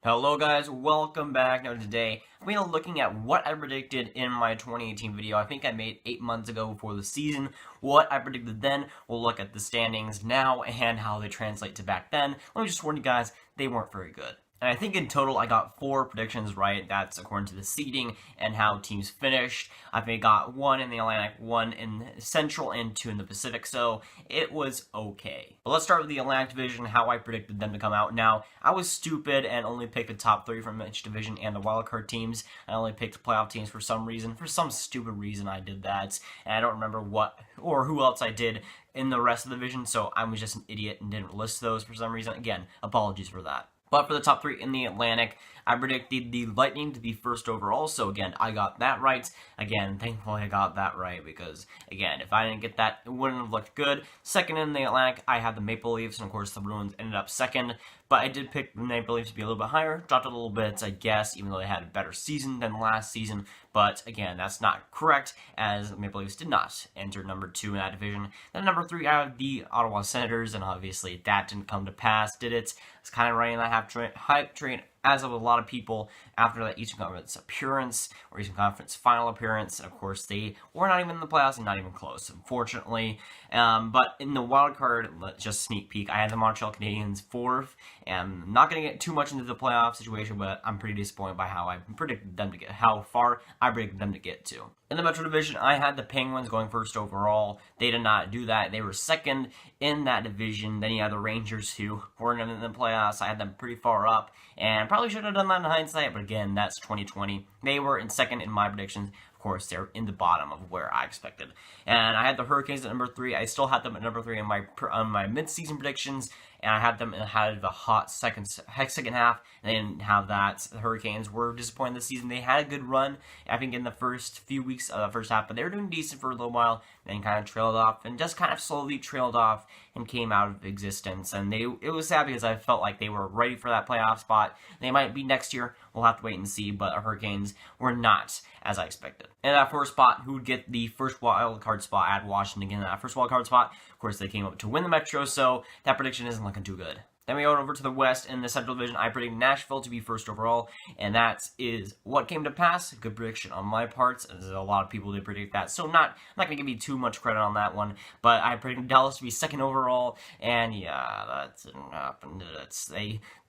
Hello guys, welcome back. Now today, I'm going to be looking at what I predicted in my 2018 video. I think I made 8 months ago before the season. What I predicted then, we'll look at the standings now and how they translate to back then. Let me just warn you guys, they weren't very good. And I think in total I got 4 predictions right. That's according to the seeding and how teams finished. I think I got 1 in the Atlantic, 1 in the Central, and 2 in the Pacific, so it was okay. But let's start with the Atlantic Division, how I predicted them to come out. Now, I was stupid and only picked the top 3 from each division and the wildcard teams. I only picked playoff teams for some reason. For some stupid reason I did that, and I don't remember what or who else I did in the rest of the division, so I was just an idiot and didn't list those for some reason. Again, apologies for that. But for the top 3 in the Atlantic, I predicted the Lightning to be first overall, so again, I got that right. Again, thankfully I got that right, because, again, if I didn't get that, it wouldn't have looked good. Second in the Atlantic, I had the Maple Leafs, and of course the Bruins ended up second, but I did pick the Maple Leafs to be a little bit higher, dropped a little bit, I guess, even though they had a better season than last season, but again, that's not correct, as the Maple Leafs did not enter number 2 in that division. Then number 3, I have the Ottawa Senators, and obviously that didn't come to pass, did it? It's kind of riding that hype train, as of a lot of people, after that Eastern Conference appearance, or Eastern Conference final appearance. And of course, they were not even in the playoffs and not even close, unfortunately. But in the wild card, let's just sneak peek, I had the Montreal Canadiens 4th, and I'm not going to get too much into the playoff situation, but I'm pretty disappointed by how I predicted them to get, how far I predicted them to get to. In the Metro Division, I had the Penguins going first overall. They did not do that. They were second in that division. Then you had the Rangers, who weren't in the playoffs. I had them pretty far up, and probably should have done that in hindsight, but again, that's 2020. They were in second in my predictions. Of course, they're in the bottom of where I expected. And I had the Hurricanes at number 3. I still had them at number 3 in my mid-season predictions, and I had them had the hot second half, and they didn't have that. The Hurricanes were disappointed this season. They had a good run, I think, in the first few weeks of the first half, but they were doing decent for a little while, then kind of trailed off, and just kind of slowly trailed off and came out of existence. And it was sad because I felt like they were ready for that playoff spot. They might be next year. We'll have to wait and see, but the Hurricanes were not as I expected. And that first spot, who would get the first wild card spot? I had Washington again. That first wild card spot, of course, they came up to win the Metro, so that prediction isn't looking too good. Then we go over to the West. In the Central Division, I predicted Nashville to be first overall, and that is what came to pass. Good prediction on my part, as a lot of people did predict that. So I'm not going to give you too much credit on that one, but I predicted Dallas to be second overall, and yeah, that didn't happen.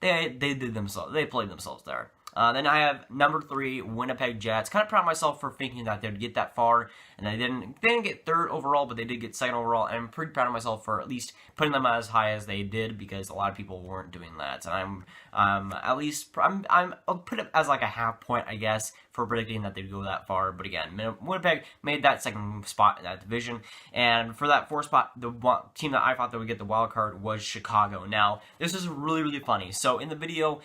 They did themselves. They played themselves there. Then I have number 3, Winnipeg Jets. Kind of proud of myself for thinking that they'd get that far, and they didn't get third overall, but they did get second overall, and I'm pretty proud of myself for at least putting them as high as they did, because a lot of people weren't doing that. And I'll put it as like a half point, I guess, for predicting that they'd go that far. But again, Winnipeg made that second spot in that division, and for that 4th spot, the team that I thought that would get the wild card was Chicago. Now, this is really, really funny. So in the video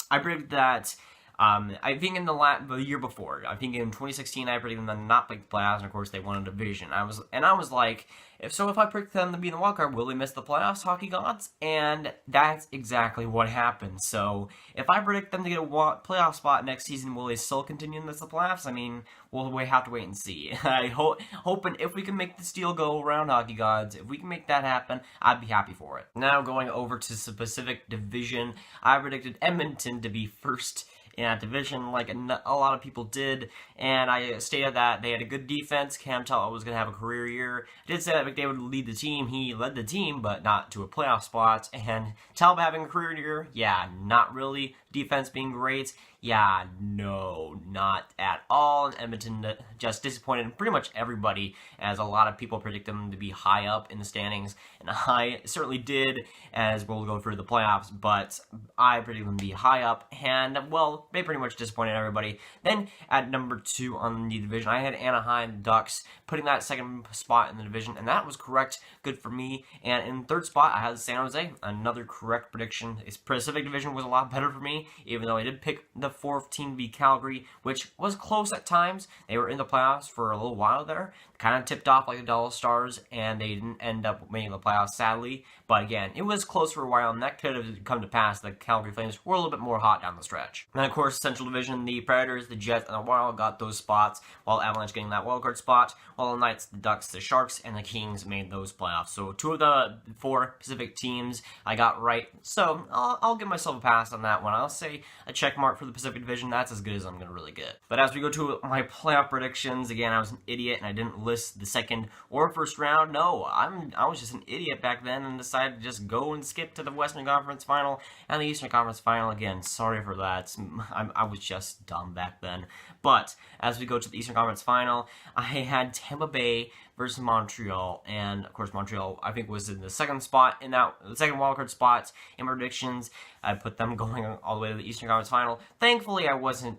I predicted that, I think in the year before, I think in 2016, I predicted them to not make the playoffs, and of course they won a division. I was like, if I predict them to be in the wild card, will they miss the playoffs, hockey gods? And that's exactly what happened. So if I predict them to get a playoff spot next season, will they still continue to miss the playoffs? I mean, we'll have to wait and see. I hoping if we can make this deal go around, hockey gods, if we can make that happen, I'd be happy for it. Now going over to the Pacific Division, I predicted Edmonton to be first in that division, like a lot of people did, and I stated that they had a good defense. Cam Talbot was going to have a career year. I did say that McDavid would lead the team. He led the team, but not to a playoff spot. And Talbot having a career year, yeah, not really. Defense being great, yeah, no, not at all. Edmonton just disappointed pretty much everybody, as a lot of people predict them to be high up in the standings, and I certainly did, as we'll go through the playoffs, but I predicted them to be high up, and, well, they pretty much disappointed everybody. Then, at number 2 on the division, I had Anaheim Ducks, putting that second spot in the division, and that was correct, good for me. And in 3rd spot, I had San Jose, another correct prediction. His Pacific Division was a lot better for me, even though I did pick the 4th team to be Calgary, which was close at times. They were in the playoffs for a little while there, kind of tipped off like the Dallas Stars, and they didn't end up making the playoffs, sadly. But again, it was close for a while, and that could have come to pass. The Calgary Flames were a little bit more hot down the stretch. And of course, Central Division, the Predators, the Jets, and the Wild got those spots, while Avalanche getting that wildcard spot, while the Knights, the Ducks, the Sharks, and the Kings made those playoffs. So 2 of the 4 Pacific teams I got right, so I'll give myself a pass on that one. I'll say a check mark for the Pacific Division. That's as good as I'm going to really get. But as we go to my playoff predictions, again, I was an idiot and I didn't list the second or first round. No, I was just an idiot back then and decided to just go and skip to the Western Conference Final and the Eastern Conference Final. Again, sorry for that. I was just dumb back then. But as we go to the Eastern Conference Final, I had Tampa Bay versus Montreal, and of course Montreal I think was in the second spot in the second wildcard spot in predictions. I put them going all the way to the Eastern Conference Final. Thankfully, I wasn't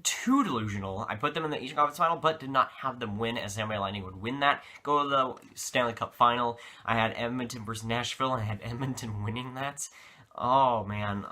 too delusional. I put them in the Eastern Conference Final, but did not have them win, as Tampa Bay Lightning would win that. Go to the Stanley Cup Final. I had Edmonton versus Nashville, and I had Edmonton winning that. Oh man,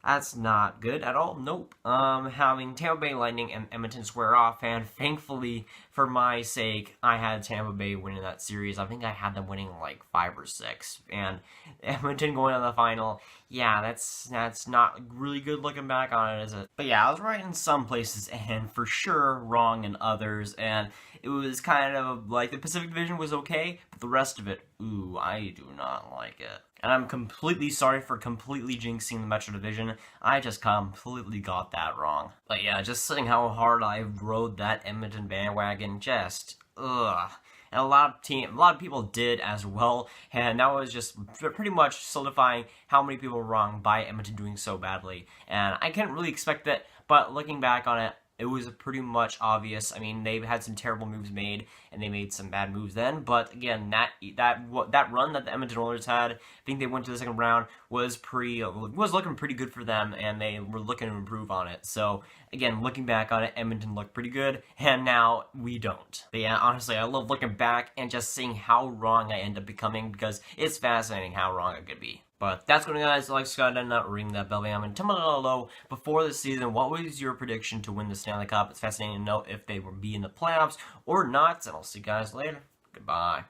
that's not good at all. Nope. Having Tampa Bay Lightning and Edmonton square off, and thankfully, for my sake, I had Tampa Bay winning that series. I think I had them winning like 5 or 6, and Edmonton going to the final. Yeah, that's not really good looking back on it, is it? But yeah, I was right in some places, and for sure wrong in others, and it was kind of like the Pacific Division was okay, but the rest of it, ooh, I do not like it. And I'm completely sorry for completely jinxing the Metro Division. I just completely got that wrong. But yeah, just seeing how hard I rode that Edmonton bandwagon, just, ugh. And a lot of people did as well, and that was just pretty much solidifying how many people were wrong by Edmonton doing so badly. And I couldn't really expect that, but looking back on it, it was pretty much obvious. I mean, they've had some terrible moves made, and they made some bad moves then. But again, that run that the Edmonton Oilers had, I think they went to the second round, was looking pretty good for them, and they were looking to improve on it. So again, looking back on it, Edmonton looked pretty good, and now we don't. But yeah, honestly, I love looking back and just seeing how wrong I end up becoming, because it's fascinating how wrong I could be. But that's going to guys. Like Scott and not ring that bell bam. And tell me down below before the season, what was your prediction to win the Stanley Cup? It's fascinating to know if they will be in the playoffs or not. And I'll see you guys later. Goodbye.